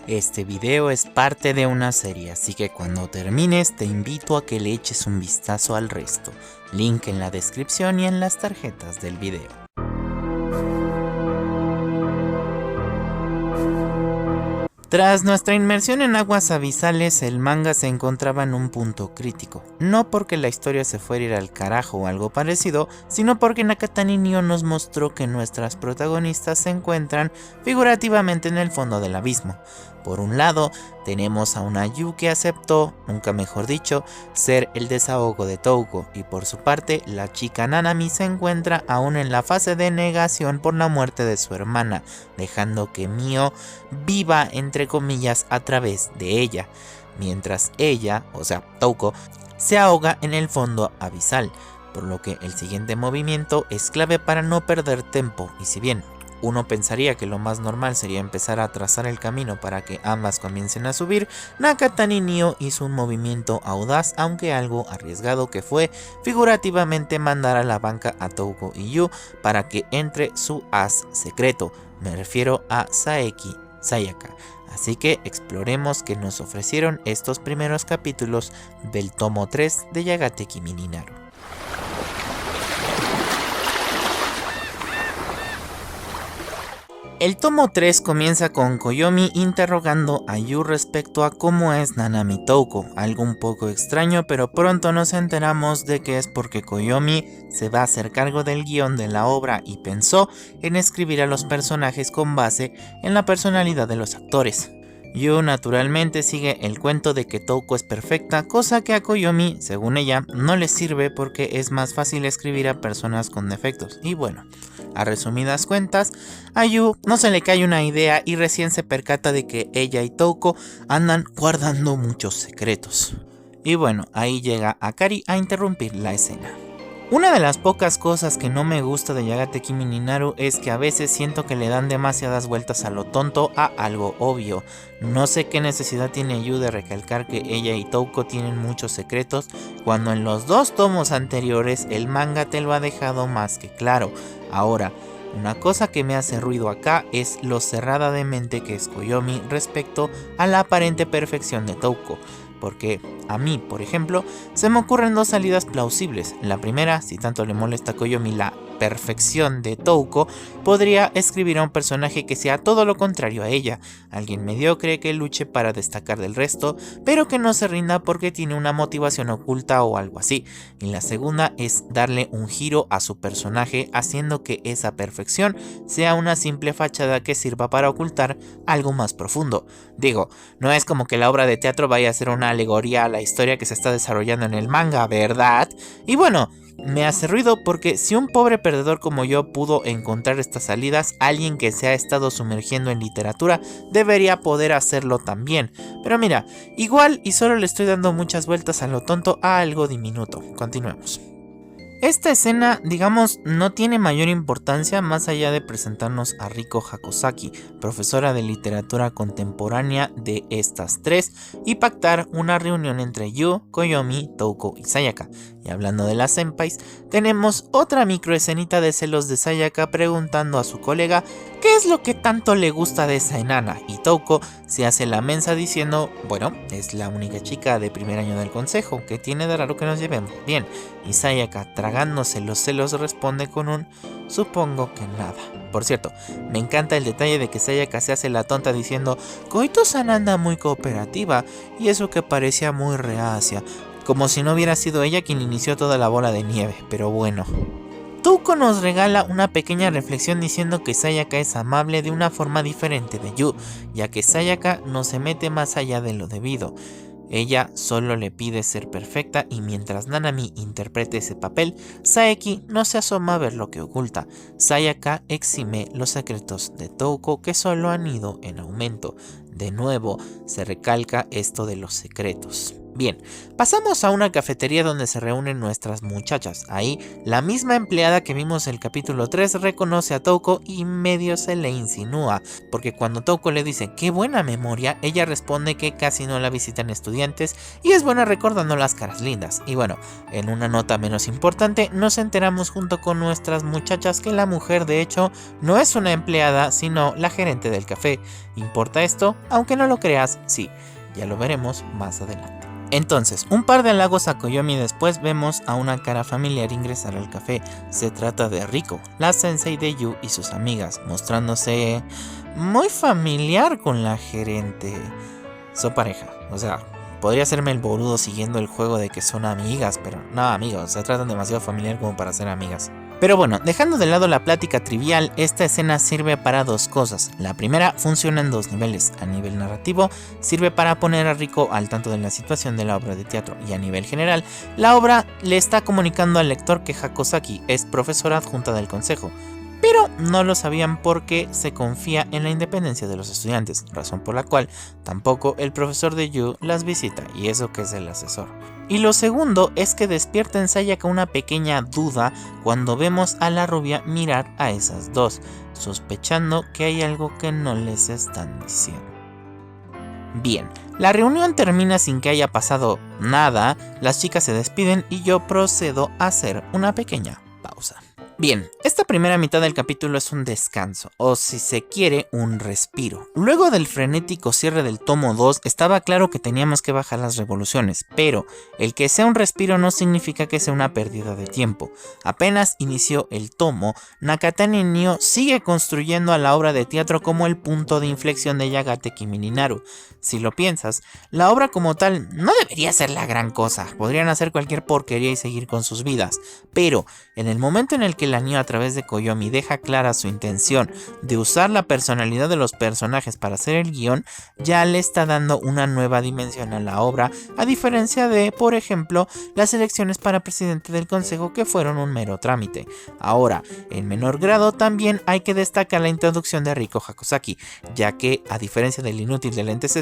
Este video es parte de una serie, así que cuando termines te invito a que le eches un vistazo al resto. Link en la descripción y en las tarjetas del video. Tras nuestra inmersión en aguas abisales, el manga se encontraba en un punto crítico. No porque la historia se fuera a ir al carajo o algo parecido, sino porque Nakatani Nio nos mostró que nuestras protagonistas se encuentran figurativamente en el fondo del abismo. Por un lado, tenemos a una Yu que aceptó, nunca mejor dicho, ser el desahogo de Touko, y por su parte, la chica Nanami se encuentra aún en la fase de negación por la muerte de su hermana, dejando que Mio viva entre comillas a través de ella, mientras ella, o sea Touko, se ahoga en el fondo abisal, por lo que el siguiente movimiento es clave para no perder tiempo, y si bien uno pensaría que lo más normal sería empezar a trazar el camino para que ambas comiencen a subir, Nakatani Nio hizo un movimiento audaz aunque algo arriesgado, que fue figurativamente mandar a la banca a Touko y Yu para que entre su as secreto, me refiero a Saeki Sayaka. Así que exploremos qué nos ofrecieron estos primeros capítulos del tomo 3 de Yagate Kimi ni Naru. El tomo 3 comienza con Koyomi interrogando a Yu respecto a cómo es Nanami Touko, algo un poco extraño, pero pronto nos enteramos de que es porque Koyomi se va a hacer cargo del guión de la obra y pensó en escribir a los personajes con base en la personalidad de los actores. Yu naturalmente sigue el cuento de que Touko es perfecta, cosa que a Koyomi, según ella, no le sirve porque es más fácil escribir a personas con defectos. Y bueno, a resumidas cuentas, a Yu no se le cae una idea y recién se percata de que ella y Touko andan guardando muchos secretos. Y bueno, ahí llega Akari a interrumpir la escena. Una de las pocas cosas que no me gusta de Yagate Kimi ni Naru es que a veces siento que le dan demasiadas vueltas a lo tonto a algo obvio. No sé qué necesidad tiene Yu de recalcar que ella y Touko tienen muchos secretos, cuando en los dos tomos anteriores el manga te lo ha dejado más que claro. Ahora, una cosa que me hace ruido acá es lo cerrada de mente que es Koyomi respecto a la aparente perfección de Touko. Porque a mí, por ejemplo, se me ocurren dos salidas plausibles. La primera, si tanto le molesta a Koyomi la perfección de Touko, podría escribir a un personaje que sea todo lo contrario a ella, alguien mediocre que luche para destacar del resto, pero que no se rinda porque tiene una motivación oculta o algo así. Y la segunda es darle un giro a su personaje, haciendo que esa perfección sea una simple fachada que sirva para ocultar algo más profundo. Digo, no es como que la obra de teatro vaya a ser una alegoría a la historia que se está desarrollando en el manga, ¿verdad? Y bueno, me hace ruido porque si un pobre perdedor como yo pudo encontrar estas salidas, alguien que se ha estado sumergiendo en literatura debería poder hacerlo también. Pero mira, igual y solo le estoy dando muchas vueltas a lo tonto a algo diminuto. Continuemos. Esta escena, digamos, no tiene mayor importancia más allá de presentarnos a Riko Hakozaki, profesora de literatura contemporánea de estas tres, y pactar una reunión entre Yu, Koyomi, Touko y Sayaka. Y hablando de las senpais, tenemos otra microescenita de celos de Sayaka preguntando a su colega qué es lo que tanto le gusta de esa enana, y Touko se hace la mensa diciendo, bueno, es la única chica de primer año del consejo, ¿qué tiene de raro que nos llevemos bien? Y Sayaka, tragándose los celos, responde con un supongo que nada. Por cierto, me encanta el detalle de que Sayaka se hace la tonta diciendo Koito-san anda muy cooperativa, y eso que parecía muy reacia, como si no hubiera sido ella quien inició toda la bola de nieve, pero bueno. Touko nos regala una pequeña reflexión diciendo que Sayaka es amable de una forma diferente de Yu, ya que Sayaka no se mete más allá de lo debido. Ella solo le pide ser perfecta, y mientras Nanami interprete ese papel, Saeki no se asoma a ver lo que oculta. Sayaka exime los secretos de Touko que solo han ido en aumento. De nuevo, se recalca esto de los secretos. Bien, pasamos a una cafetería donde se reúnen nuestras muchachas. Ahí, la misma empleada que vimos en el capítulo 3 reconoce a Touko y medio se le insinúa, porque cuando Touko le dice qué buena memoria, ella responde que casi no la visitan estudiantes y es buena recordando las caras lindas. Y bueno, en una nota menos importante, nos enteramos junto con nuestras muchachas que la mujer de hecho no es una empleada, sino la gerente del café. ¿Importa esto? Aunque no lo creas, sí, ya lo veremos más adelante. Entonces, un par de halagos a Koyomi después vemos a una cara familiar ingresar al café. Se trata de Riko, la sensei de Yu y sus amigas, mostrándose muy familiar con la gerente. Son pareja, o sea, podría hacerme el boludo siguiendo el juego de que son amigas, pero no amigos, se tratan demasiado familiar como para ser amigas. Pero bueno, dejando de lado la plática trivial, esta escena sirve para dos cosas. La primera funciona en dos niveles. A nivel narrativo, sirve para poner a Riko al tanto de la situación de la obra de teatro. Y a nivel general, la obra le está comunicando al lector que Hakozaki es profesora adjunta del consejo. Pero no lo sabían porque se confía en la independencia de los estudiantes, razón por la cual tampoco el profesor de Yu las visita, y eso que es el asesor. Y lo segundo es que despierta en Sayaka una pequeña duda cuando vemos a la rubia mirar a esas dos, sospechando que hay algo que no les están diciendo. Bien, la reunión termina sin que haya pasado nada, las chicas se despiden y yo procedo a hacer una pequeña pausa. Bien, esta primera mitad del capítulo es un descanso, o si se quiere, un respiro. Luego del frenético cierre del tomo 2, estaba claro que teníamos que bajar las revoluciones, pero el que sea un respiro no significa que sea una pérdida de tiempo. Apenas inició el tomo, Nakatani Nio sigue construyendo a la obra de teatro como el punto de inflexión de Yagate Kimi ni Naru. Si lo piensas, la obra como tal no debería ser la gran cosa, podrían hacer cualquier porquería y seguir con sus vidas, pero en el momento en el que la Nio a través de Koyomi deja clara su intención de usar la personalidad de los personajes para hacer el guión, ya le está dando una nueva dimensión a la obra, a diferencia de, por ejemplo, las elecciones para presidente del consejo que fueron un mero trámite. Ahora, en menor grado también hay que destacar la introducción de Riko Hakozaki, ya que a diferencia del inútil de lentes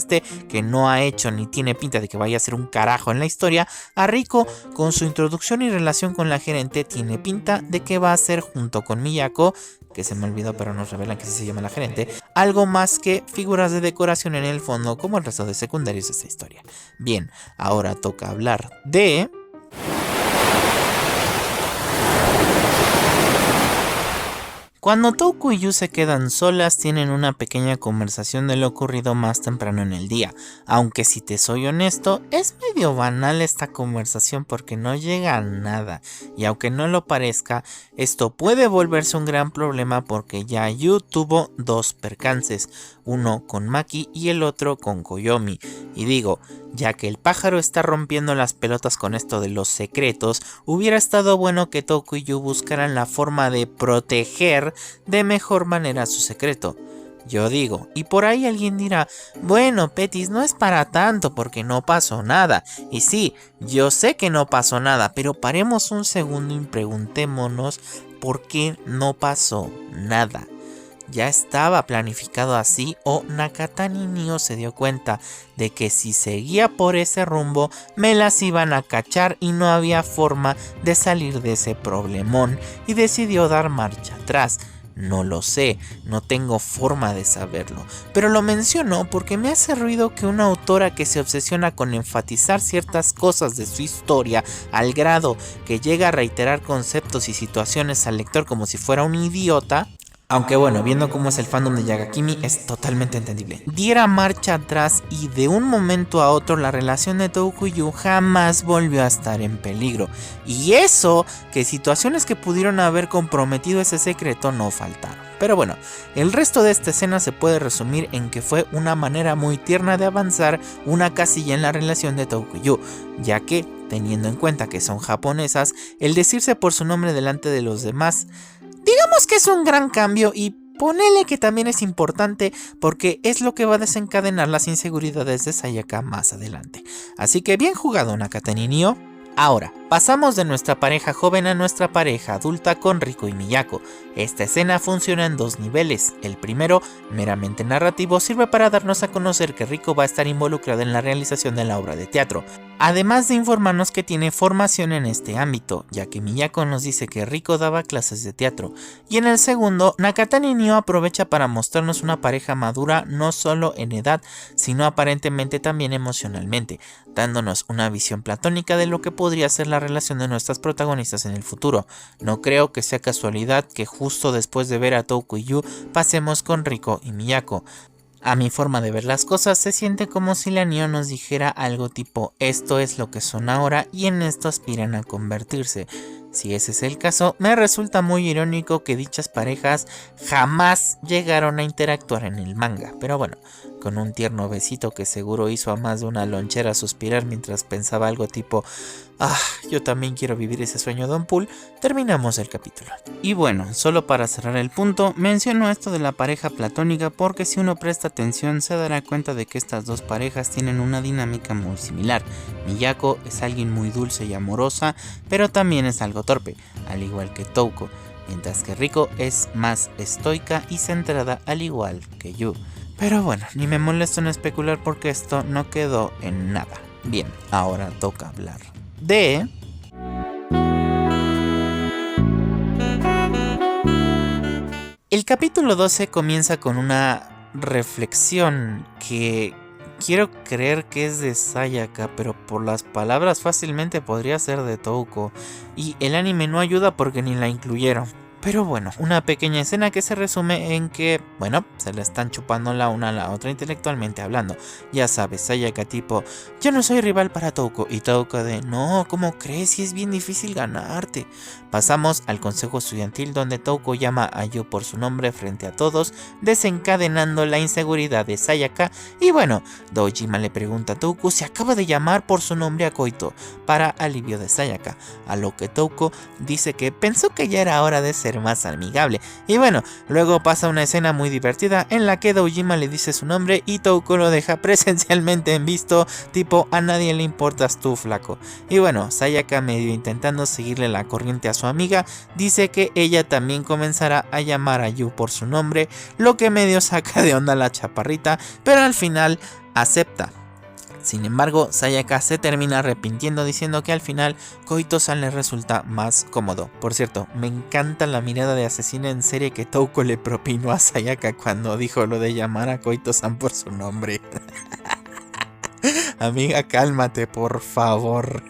que no ha hecho ni tiene pinta de que vaya a ser un carajo en la historia, a Riko con su introducción y relación con la gerente tiene pinta de que va a ser junto con Miyako, que se me olvidó pero nos revelan que sí se llama la gerente, algo más que figuras de decoración en el fondo como el resto de secundarios de esta historia. Bien, ahora toca hablar de... Cuando Touko y Yu se quedan solas, tienen una pequeña conversación de lo ocurrido más temprano en el día. Aunque si te soy honesto, es medio banal esta conversación porque no llega a nada. Y aunque no lo parezca, esto puede volverse un gran problema porque ya Yu tuvo dos percances. Uno con Maki y el otro con Koyomi. Y digo, ya que el pájaro está rompiendo las pelotas con esto de los secretos, hubiera estado bueno que Touko y Yu buscaran la forma de proteger de mejor manera su secreto. Yo digo, y por ahí alguien dirá, bueno Petis, no es para tanto porque no pasó nada. Y sí, yo sé que no pasó nada, pero paremos un segundo y preguntémonos por qué no pasó nada. ¿Ya estaba planificado así o Nakatani Nio se dio cuenta de que si seguía por ese rumbo me las iban a cachar y no había forma de salir de ese problemón y decidió dar marcha atrás? No lo sé, no tengo forma de saberlo, pero lo menciono porque me hace ruido que una autora que se obsesiona con enfatizar ciertas cosas de su historia al grado que llega a reiterar conceptos y situaciones al lector como si fuera un idiota, aunque bueno, viendo cómo es el fandom de Yagakimi es totalmente entendible, diera marcha atrás y de un momento a otro la relación de Touko y Yu jamás volvió a estar en peligro. Y eso, que situaciones que pudieron haber comprometido ese secreto no faltaron. Pero bueno, el resto de esta escena se puede resumir en que fue una manera muy tierna de avanzar una casilla en la relación de Touko y Yu, ya que, teniendo en cuenta que son japonesas, el decirse por su nombre delante de los demás, digamos que es un gran cambio y ponele que también es importante porque es lo que va a desencadenar las inseguridades de Sayaka más adelante. Así que bien jugado Nakatani Nio. Ahora, Pasamos de nuestra pareja joven a nuestra pareja adulta con Riko y Miyako. Esta escena funciona en dos niveles. El primero, meramente narrativo, sirve para darnos a conocer que Riko va a estar involucrada en la realización de la obra de teatro, además de informarnos que tiene formación en este ámbito, ya que Miyako nos dice que Riko daba clases de teatro. Y en el segundo, Nakatani Nio aprovecha para mostrarnos una pareja madura no solo en edad, sino aparentemente también emocionalmente, dándonos una visión platónica de lo que podría ser la relación de nuestras protagonistas en el futuro. No creo que sea casualidad que justo después de ver a Touko y Yu pasemos con Riko y Miyako. A mi forma de ver las cosas, se siente como si la Nio nos dijera algo tipo: esto es lo que son ahora y en esto aspiran a convertirse. Si ese es el caso, me resulta muy irónico que dichas parejas jamás llegaron a interactuar en el manga, pero bueno, con un tierno besito que seguro hizo a más de una lonchera suspirar mientras pensaba algo tipo: ah, yo también quiero vivir ese sueño Don Pool, terminamos el capítulo. Y bueno, solo para cerrar el punto, menciono esto de la pareja platónica porque si uno presta atención se dará cuenta de que estas dos parejas tienen una dinámica muy similar. Miyako es alguien muy dulce y amorosa, pero también es algo torpe, al igual que Touko, mientras que Riko es más estoica y centrada al igual que Yu. Pero bueno, ni me molesto en especular porque esto no quedó en nada. Bien, ahora toca hablar de... El capítulo 12 comienza con una reflexión que quiero creer que es de Sayaka, pero por las palabras fácilmente podría ser de Touko, y el anime no ayuda porque ni la incluyeron. Pero bueno, una pequeña escena que se resume en que, bueno, se la están chupando la una a la otra intelectualmente hablando. Ya sabes, Sayaka tipo: yo no soy rival para Touko, y Touko de: no, ¿cómo crees? Si es bien difícil ganarte. Pasamos al consejo estudiantil donde Touko llama a Yu por su nombre frente a todos, desencadenando la inseguridad de Sayaka. Y bueno, Dojima le pregunta a Touko si acaba de llamar por su nombre a Koito, para alivio de Sayaka, a lo que Touko dice que pensó que ya era hora de ser más amigable. Y bueno, luego pasa una escena muy divertida en la que Dojima le dice su nombre y Touko lo deja presencialmente en visto, tipo: a nadie le importas tú, flaco. Y bueno, Sayaka, medio intentando seguirle la corriente a su amiga, dice que ella también comenzará a llamar a Yu por su nombre, lo que medio saca de onda a la chaparrita, pero al final acepta. Sin embargo, Sayaka se termina arrepintiendo diciendo que al final Koito-san le resulta más cómodo. Por cierto, me encanta la mirada de asesina en serie que Touko le propinó a Sayaka cuando dijo lo de llamar a Koito-san por su nombre. Amiga, cálmate, por favor.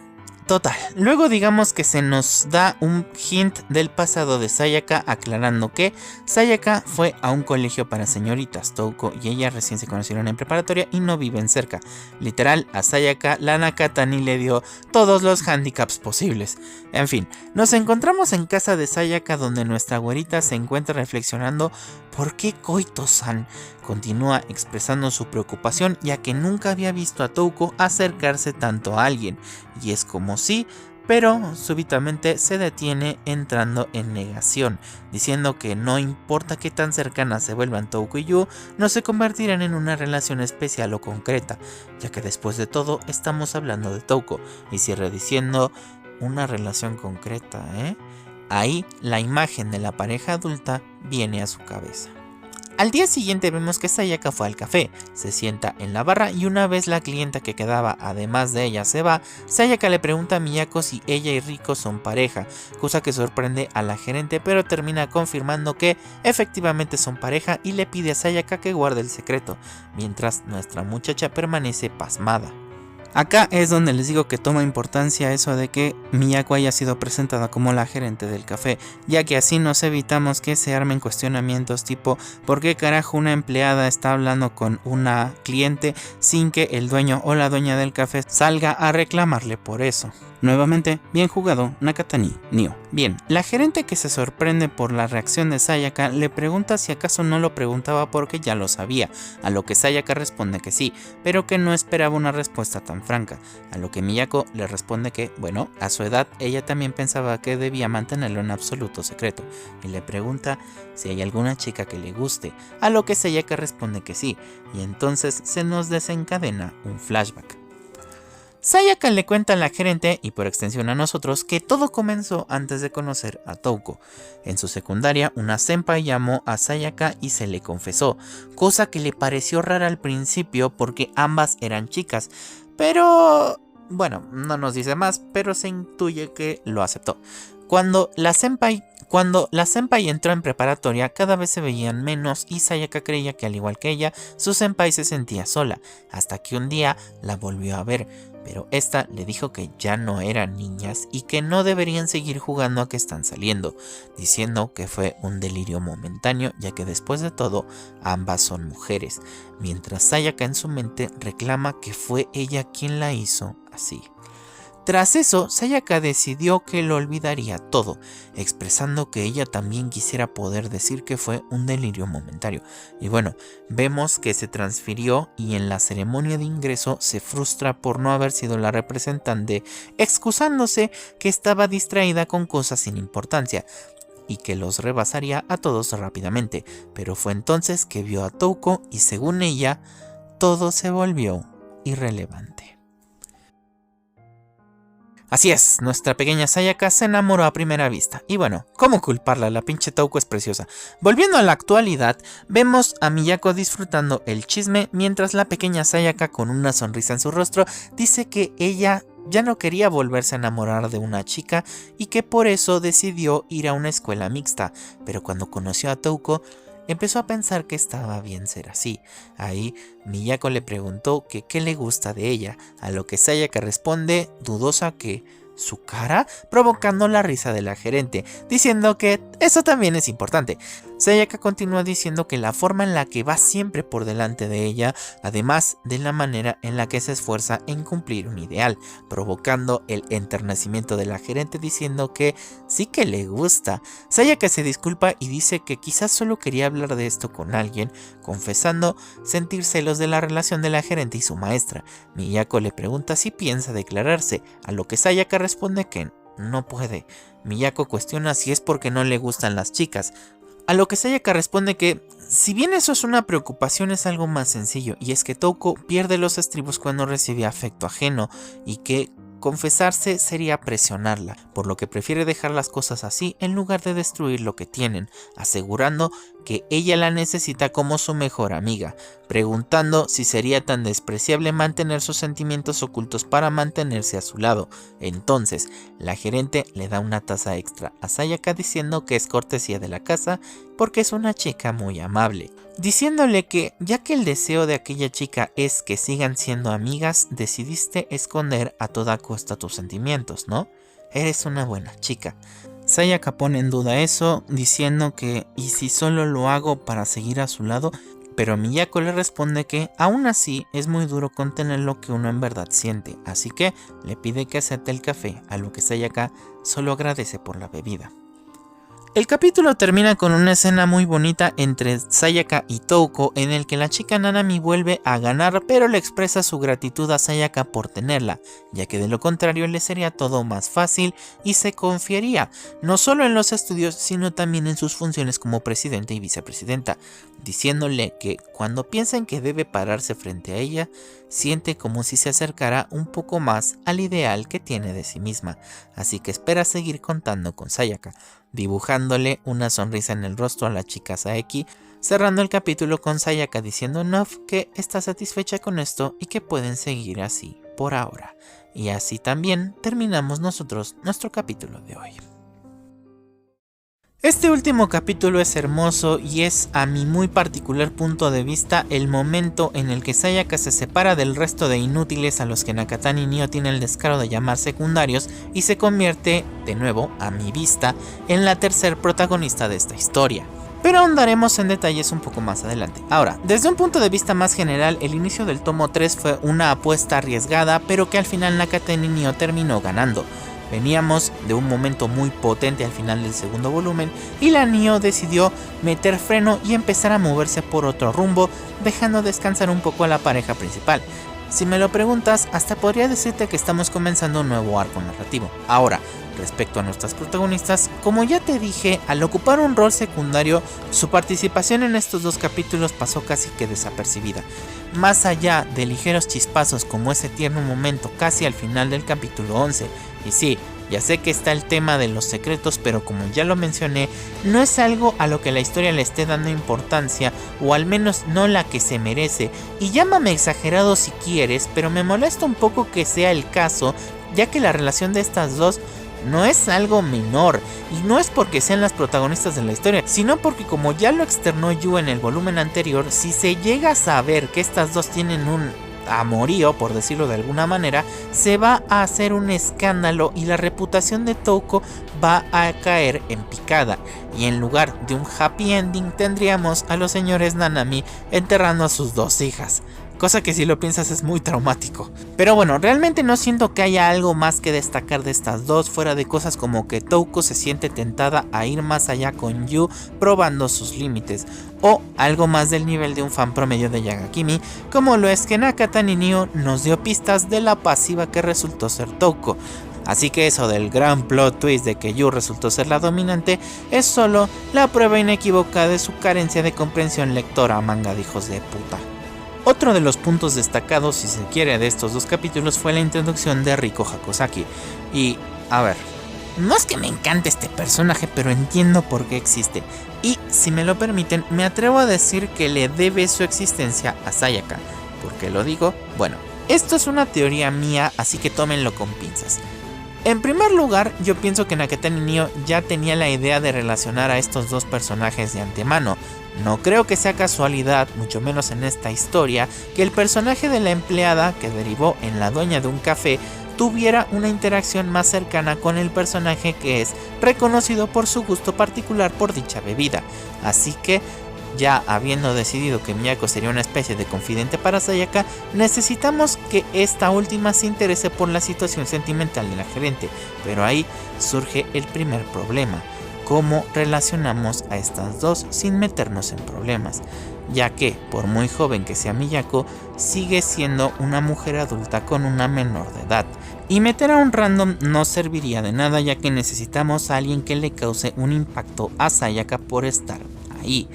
Total, luego digamos que se nos da un hint del pasado de Sayaka, aclarando que Sayaka fue a un colegio para señoritas. Touko y ella recién se conocieron en preparatoria y no viven cerca. Literal, a Sayaka la Nakatani le dio todos los handicaps posibles. En fin, nos encontramos en casa de Sayaka donde nuestra güerita se encuentra reflexionando por qué Koito-san. Continúa expresando su preocupación ya que nunca había visto a Touko acercarse tanto a alguien, y es como sí, pero súbitamente se detiene entrando en negación, diciendo que no importa qué tan cercanas se vuelvan Touko y Yu, no se convertirán en una relación especial o concreta, ya que después de todo estamos hablando de Touko, y cierra diciendo: una relación concreta, ¿eh? Ahí la imagen de la pareja adulta viene a su cabeza. Al día siguiente vemos que Sayaka fue al café, se sienta en la barra y una vez la clienta que quedaba además de ella se va, Sayaka le pregunta a Miyako si ella y Riko son pareja, cosa que sorprende a la gerente pero termina confirmando que efectivamente son pareja y le pide a Sayaka que guarde el secreto, mientras nuestra muchacha permanece pasmada. Acá es donde les digo que toma importancia eso de que Miyako haya sido presentada como la gerente del café, ya que así nos evitamos que se armen cuestionamientos tipo ¿por qué carajo una empleada está hablando con una cliente sin que el dueño o la dueña del café salga a reclamarle por eso? Nuevamente, bien jugado, Nakatani Nio. Bien, la gerente, que se sorprende por la reacción de Sayaka, le pregunta si acaso no lo preguntaba porque ya lo sabía, a lo que Sayaka responde que sí, pero que no esperaba una respuesta tan franca, a lo que Miyako le responde que, bueno, a su edad ella también pensaba que debía mantenerlo en absoluto secreto, y le pregunta si hay alguna chica que le guste, a lo que Sayaka responde que sí, y entonces se nos desencadena un flashback. Sayaka le cuenta a la gerente, y por extensión a nosotros, que todo comenzó antes de conocer a Touko. En su secundaria, una senpai llamó a Sayaka y se le confesó, cosa que le pareció rara al principio porque ambas eran chicas, pero bueno, no nos dice más, pero se intuye que lo aceptó. Cuando la senpai entró en preparatoria, cada vez se veían menos y Sayaka creía que al igual que ella, su senpai se sentía sola, hasta que un día la volvió a ver, pero esta le dijo que ya no eran niñas y que no deberían seguir jugando a que están saliendo, diciendo que fue un delirio momentáneo, ya que después de todo, ambas son mujeres, mientras Sayaka en su mente reclama que fue ella quien la hizo así. Tras eso, Sayaka decidió que lo olvidaría todo, expresando que ella también quisiera poder decir que fue un delirio momentario. Y bueno, vemos que se transfirió y en la ceremonia de ingreso se frustra por no haber sido la representante, excusándose que estaba distraída con cosas sin importancia y que los rebasaría a todos rápidamente. Pero fue entonces que vio a Touko y según ella, todo se volvió irrelevante. Así es, nuestra pequeña Sayaka se enamoró a primera vista. Y bueno, ¿cómo culparla? La pinche Touko es preciosa. Volviendo a la actualidad, vemos a Miyako disfrutando el chisme mientras la pequeña Sayaka con una sonrisa en su rostro dice que ella ya no quería volverse a enamorar de una chica y que por eso decidió ir a una escuela mixta. Pero cuando conoció a Touko, empezó a pensar que estaba bien ser así. Ahí Miyako le preguntó que qué le gusta de ella, a lo que Sayaka responde dudosa que su cara, provocando la risa de la gerente, diciendo que eso también es importante. Sayaka continúa diciendo que la forma en la que va siempre por delante de ella, además de la manera en la que se esfuerza en cumplir un ideal, provocando el enternecimiento de la gerente diciendo que sí que le gusta. Sayaka se disculpa y dice que quizás solo quería hablar de esto con alguien, confesando sentir celos de la relación de la gerente y su maestra. Miyako le pregunta si piensa declararse, a lo que Sayaka responde que no puede. Miyako cuestiona si es porque no le gustan las chicas, a lo que Sayaka responde que, si bien eso es una preocupación, es algo más sencillo, y es que Touko pierde los estribos cuando recibe afecto ajeno, y que confesarse sería presionarla, por lo que prefiere dejar las cosas así en lugar de destruir lo que tienen, asegurando que ella la necesita como su mejor amiga, preguntando si sería tan despreciable mantener sus sentimientos ocultos para mantenerse a su lado. Entonces, la gerente le da una taza extra a Sayaka diciendo que es cortesía de la casa porque es una chica muy amable, diciéndole que ya que el deseo de aquella chica es que sigan siendo amigas, decidiste esconder a toda costa tus sentimientos, ¿no? Eres una buena chica. Sayaka pone en duda eso, diciendo que ¿y si solo lo hago para seguir a su lado? Pero Miyako le responde que aún así es muy duro contener lo que uno en verdad siente, así que le pide que acepte el café, a lo que Sayaka solo agradece por la bebida. El capítulo termina con una escena muy bonita entre Sayaka y Touko en el que la chica Nanami vuelve a ganar, pero le expresa su gratitud a Sayaka por tenerla, ya que de lo contrario le sería todo más fácil y se confiaría, no solo en los estudios sino también en sus funciones como presidente y vicepresidenta, diciéndole que cuando piensa en que debe pararse frente a ella, siente como si se acercara un poco más al ideal que tiene de sí misma, así que espera seguir contando con Sayaka, dibujándole una sonrisa en el rostro a la chica Saeki, cerrando el capítulo con Sayaka diciendo que está satisfecha con esto y que pueden seguir así por ahora. Y así también terminamos nosotros nuestro capítulo de hoy. Este último capítulo es hermoso y es, a mi muy particular punto de vista, el momento en el que Sayaka se separa del resto de inútiles a los que Nakatani Nio tiene el descaro de llamar secundarios y se convierte, de nuevo, a mi vista, en la tercer protagonista de esta historia. Pero ahondaremos en detalles un poco más adelante. Ahora, desde un punto de vista más general, el inicio del tomo 3 fue una apuesta arriesgada, pero que al final Nakatani Nio terminó ganando. Veníamos de un momento muy potente al final del segundo volumen y la Nio decidió meter freno y empezar a moverse por otro rumbo, dejando descansar un poco a la pareja principal. Si me lo preguntas, hasta podría decirte que estamos comenzando un nuevo arco narrativo. Ahora, respecto a nuestras protagonistas, como ya te dije, al ocupar un rol secundario, su participación en estos 2 capítulos pasó casi que desapercibida. Más allá de ligeros chispazos como ese tierno momento casi al final del capítulo 11, y sí, ya sé que está el tema de los secretos, pero como ya lo mencioné, no es algo a lo que la historia le esté dando importancia, o al menos no la que se merece, y llámame exagerado si quieres, pero me molesta un poco que sea el caso, ya que la relación de estas dos no es algo menor, y no es porque sean las protagonistas de la historia, sino porque, como ya lo externó Yu en el volumen anterior, si se llega a saber que estas dos tienen un amorío, por decirlo de alguna manera, se va a hacer un escándalo y la reputación de Touko va a caer en picada, y en lugar de un happy ending tendríamos a los señores Nanami enterrando a sus 2 hijas. Cosa que si lo piensas es muy traumático. Pero bueno, realmente no siento que haya algo más que destacar de estas dos, fuera de cosas como que Touko se siente tentada a ir más allá con Yu probando sus límites, o algo más del nivel de un fan promedio de Yagakimi, como lo es que Nakata Ninio nos dio pistas de la pasiva que resultó ser Touko. Así que eso del gran plot twist de que Yu resultó ser la dominante es solo la prueba inequívoca de su carencia de comprensión lectora, manga de hijos de puta. Otro de los puntos destacados, si se quiere, de estos 2 capítulos fue la introducción de Riko Hakozaki. Y, a ver, no es que me encante este personaje, pero entiendo por qué existe. Y, si me lo permiten, me atrevo a decir que le debe su existencia a Sayaka. ¿Por qué lo digo? Bueno, esto es una teoría mía, así que tómenlo con pinzas. En primer lugar, yo pienso que Nakata Ninio ya tenía la idea de relacionar a estos 2 personajes de antemano. No creo que sea casualidad, mucho menos en esta historia, que el personaje de la empleada, que derivó en la dueña de un café, tuviera una interacción más cercana con el personaje que es reconocido por su gusto particular por dicha bebida. Así que, ya habiendo decidido que Miyako sería una especie de confidente para Sayaka, necesitamos que esta última se interese por la situación sentimental de la gerente. Pero ahí surge el primer problema: cómo relacionamos a estas dos sin meternos en problemas, ya que, por muy joven que sea Miyako, sigue siendo una mujer adulta con una menor de edad. Y meter a un random no serviría de nada, ya que necesitamos a alguien que le cause un impacto a Sayaka por estar ahí.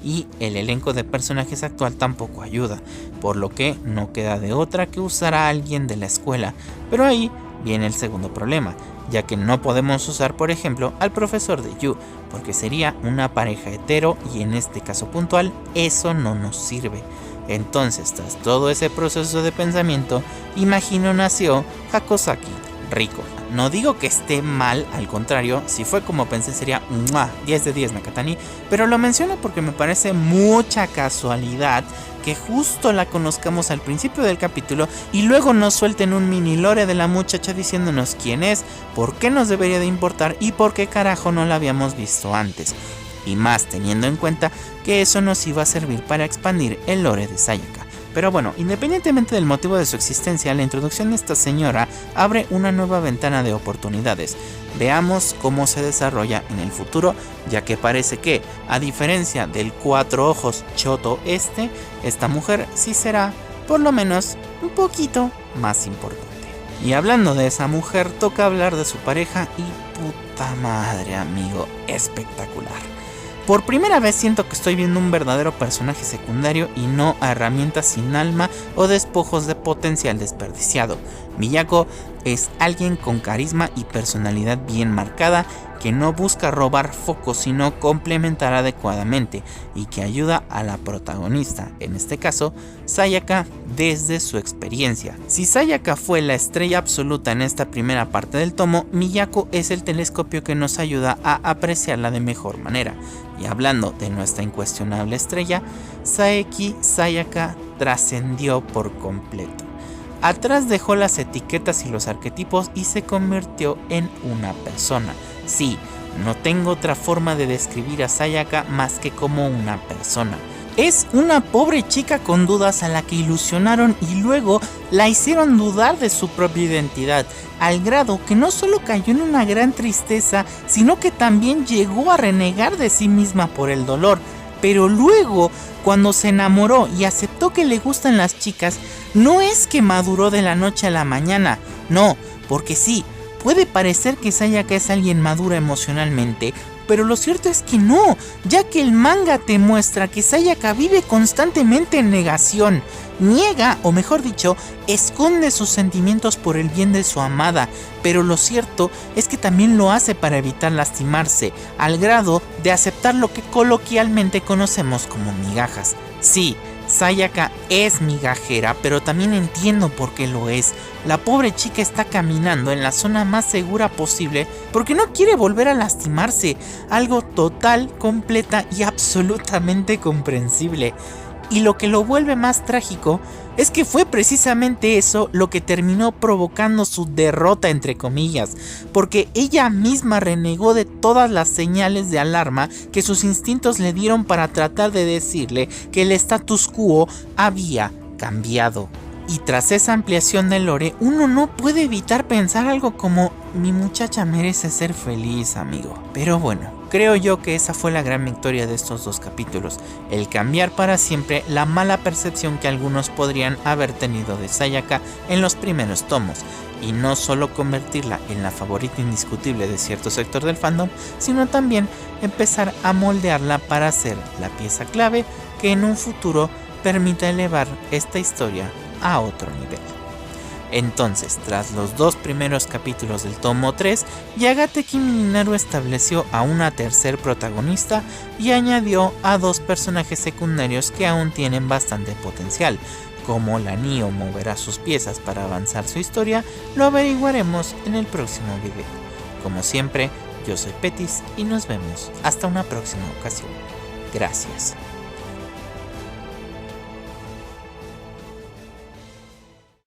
Y el elenco de personajes actual tampoco ayuda, por lo que no queda de otra que usar a alguien de la escuela. Pero ahí viene el segundo problema, ya que no podemos usar, por ejemplo, al profesor de Yu, porque sería una pareja hetero y en este caso puntual eso no nos sirve. Entonces, tras todo ese proceso de pensamiento, imagino nació Hakozaki Riko. No digo que esté mal, al contrario, si fue como pensé sería 10 de 10 Nakatani, pero lo menciono porque me parece mucha casualidad que justo la conozcamos al principio del capítulo y luego nos suelten un mini lore de la muchacha diciéndonos quién es, por qué nos debería de importar y por qué carajo no la habíamos visto antes. Y más teniendo en cuenta que eso nos iba a servir para expandir el lore de Sayaka. Pero bueno, independientemente del motivo de su existencia, la introducción de esta señora abre una nueva ventana de oportunidades. Veamos cómo se desarrolla en el futuro, ya que parece que, a diferencia del 4 ojos choto esta mujer sí será, por lo menos, un poquito más importante. Y hablando de esa mujer, toca hablar de su pareja y puta madre, amigo, espectacular. Por primera vez siento que estoy viendo un verdadero personaje secundario y no a herramientas sin alma o despojos de potencial desperdiciado. Miyako es alguien con carisma y personalidad bien marcada, que no busca robar foco sino complementar adecuadamente y que ayuda a la protagonista, en este caso Sayaka, desde su experiencia. Si Sayaka fue la estrella absoluta en esta primera parte del tomo, Miyako es el telescopio que nos ayuda a apreciarla de mejor manera. Y hablando de nuestra incuestionable estrella, Saeki Sayaka trascendió por completo. Atrás dejó las etiquetas y los arquetipos y se convirtió en una persona. Sí, no tengo otra forma de describir a Sayaka más que como una persona. Es una pobre chica con dudas a la que ilusionaron y luego la hicieron dudar de su propia identidad, al grado que no solo cayó en una gran tristeza, sino que también llegó a renegar de sí misma por el dolor. Pero luego, cuando se enamoró y aceptó que le gustan las chicas, no es que maduró de la noche a la mañana, no, porque sí, puede parecer que Sayaka es alguien madura emocionalmente, pero lo cierto es que no, ya que el manga te muestra que Sayaka vive constantemente en negación. Niega, o mejor dicho, esconde sus sentimientos por el bien de su amada, pero lo cierto es que también lo hace para evitar lastimarse, al grado de aceptar lo que coloquialmente conocemos como migajas. Sí, Sayaka es migajera, pero también entiendo por qué lo es. La pobre chica está caminando en la zona más segura posible porque no quiere volver a lastimarse, algo total, completa y absolutamente comprensible. Y lo que lo vuelve más trágico es que fue precisamente eso lo que terminó provocando su derrota, entre comillas, porque ella misma renegó de todas las señales de alarma que sus instintos le dieron para tratar de decirle que el status quo había cambiado. Y tras esa ampliación del lore, uno no puede evitar pensar algo como: mi muchacha merece ser feliz, amigo. Pero bueno, creo yo que esa fue la gran victoria de estos dos capítulos, el cambiar para siempre la mala percepción que algunos podrían haber tenido de Sayaka en los primeros tomos, y no solo convertirla en la favorita indiscutible de cierto sector del fandom, sino también empezar a moldearla para ser la pieza clave que en un futuro permita elevar esta historia a otro nivel. Entonces, tras los dos primeros capítulos del tomo 3, Yagateki Minaru estableció a una tercer protagonista y añadió a dos personajes secundarios que aún tienen bastante potencial. Cómo la Nio moverá sus piezas para avanzar su historia, lo averiguaremos en el próximo video. Como siempre, yo soy Petis y nos vemos hasta una próxima ocasión. Gracias.